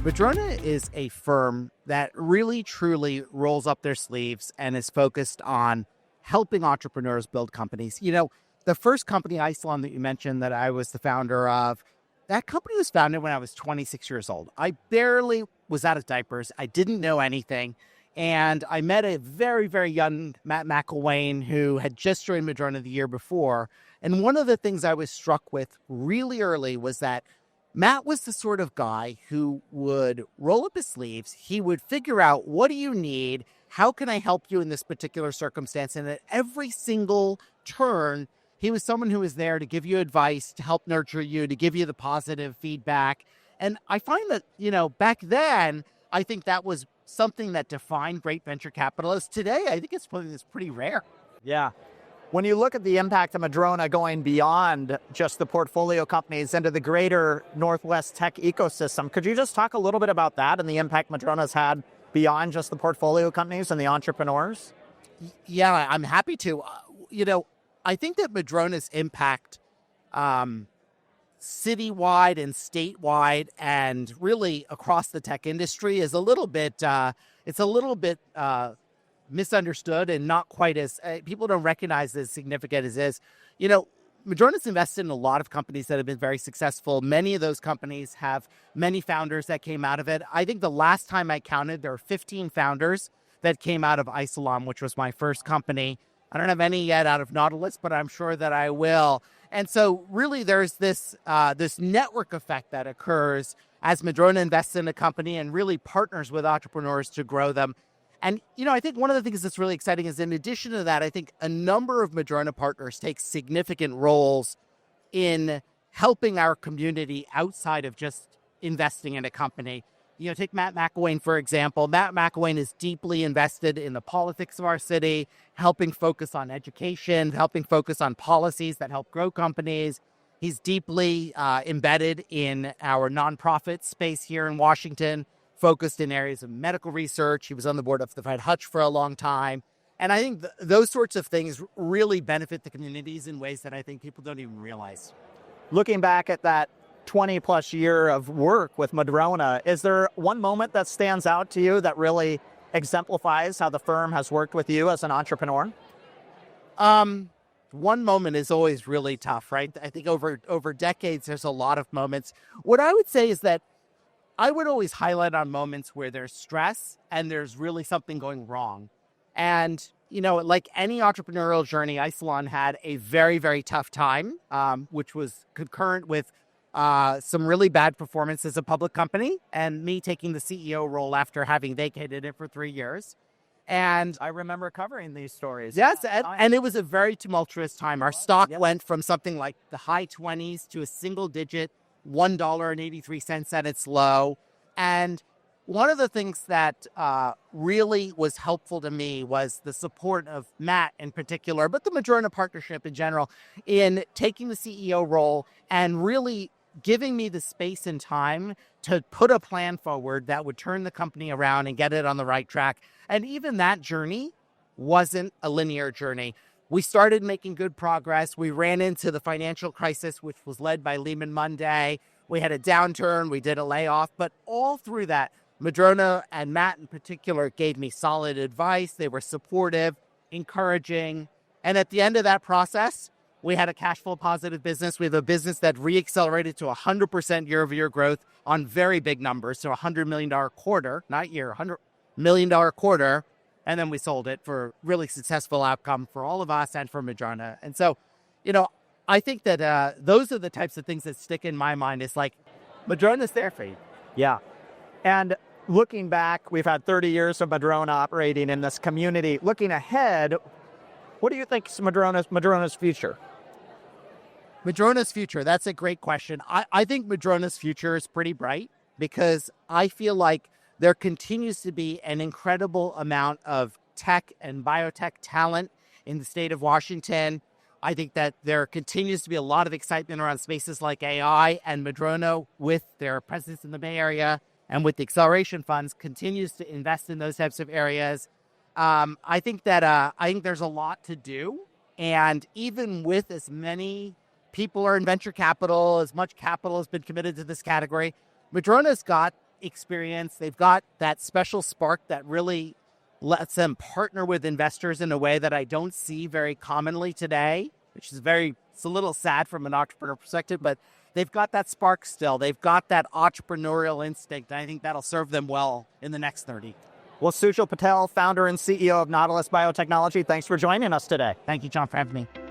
Madrona is a firm that really, truly rolls up their sleeves and is focused on helping entrepreneurs build companies. The first company, Isilon, that you mentioned that I was the founder of, that company was founded when I was 26 years old. I barely was out of diapers. I didn't know anything. And I met a very, very young Matt McElwain who had just joined Madrona the year before. And one of the things I was struck with really early was that Matt was the sort of guy who would roll up his sleeves. He would figure out, what do you need? How can I help you in this particular circumstance? And at every single turn, he was someone who was there to give you advice, to help nurture you, to give you the positive feedback. And I find that, back then, I think that was something that defined great venture capitalists. Today, I think it's something that's pretty rare. Yeah. When you look at the impact of Madrona going beyond just the portfolio companies into the greater Northwest tech ecosystem, could you just talk a little bit about that and the impact Madrona's had beyond just the portfolio companies and the entrepreneurs? Yeah, I'm happy to. I think that Madrona's impact citywide and statewide and really across the tech industry is a little bit misunderstood and not quite as people don't recognize as significant as is. Madrona's invested in a lot of companies that have been very successful. Many of those companies have many founders that came out of it. I think the last time I counted, there were 15 founders that came out of Isilon, which was my first company. I don't have any yet out of Nautilus, but I'm sure that I will. And so really there's this network effect that occurs as Madrona invests in a company and really partners with entrepreneurs to grow them. And, I think one of the things that's really exciting is, in addition to that, I think a number of Madrona partners take significant roles in helping our community outside of just investing in a company. Take Matt McElwain, for example. Matt McElwain is deeply invested in the politics of our city, helping focus on education, helping focus on policies that help grow companies. He's deeply embedded in our nonprofit space here in Washington, focused in areas of medical research. He was on the board of the Fred Hutch for a long time. And I think those sorts of things really benefit the communities in ways that I think people don't even realize. Looking back at that 20 plus year of work with Madrona, is there one moment that stands out to you that really exemplifies how the firm has worked with you as an entrepreneur? One moment is always really tough, right? I think over decades, there's a lot of moments. What I would say is that I would always highlight on moments where there's stress and there's really something going wrong. And, like any entrepreneurial journey, Isilon had a very, very tough time, which was concurrent with some really bad performance as a public company and me taking the CEO role after having vacated it for 3 years. And I remember covering these stories. Yes, and it was a very tumultuous time. Our stock went from something like the high 20s to a single digit $1.83 at its low. And one of the things that really was helpful to me was the support of Matt in particular, but the Madrona partnership in general, in taking the CEO role and really giving me the space and time to put a plan forward that would turn the company around and get it on the right track. And even that journey wasn't a linear journey. We started making good progress. We ran into the financial crisis, which was led by Lehman Monday. We had a downturn. We did a layoff. But all through that, Madrona and Matt in particular gave me solid advice. They were supportive, encouraging. And at the end of that process, we had a cash flow positive business. We have a business that re-accelerated to 100% year-over-year growth on very big numbers. So $100 million quarter, not year, $100 million quarter. And then we sold it for a really successful outcome for all of us and for Madrona. And so, I think that those are the types of things that stick in my mind. It's like, Madrona's there for you. Yeah. And looking back, we've had 30 years of Madrona operating in this community. Looking ahead, what do you think is Madrona's future? Madrona's future, that's a great question. I think Madrona's future is pretty bright because I feel like there continues to be an incredible amount of tech and biotech talent in the state of Washington. I think that there continues to be a lot of excitement around spaces like AI, and Madrona, with their presence in the Bay Area and with the acceleration funds, continues to invest in those types of areas. I think there's a lot to do. And even with as many people are in venture capital, as much capital has been committed to this category, Madrona's got experience. They've got that special spark that really lets them partner with investors in a way that I don't see very commonly today, which is it's a little sad from an entrepreneur perspective, but they've got that spark still. They've got that entrepreneurial instinct. And I think that'll serve them well in the next 30. Well, Sujal Patel, founder and CEO of Nautilus Biotechnology, thanks for joining us today. Thank you, John, for having me.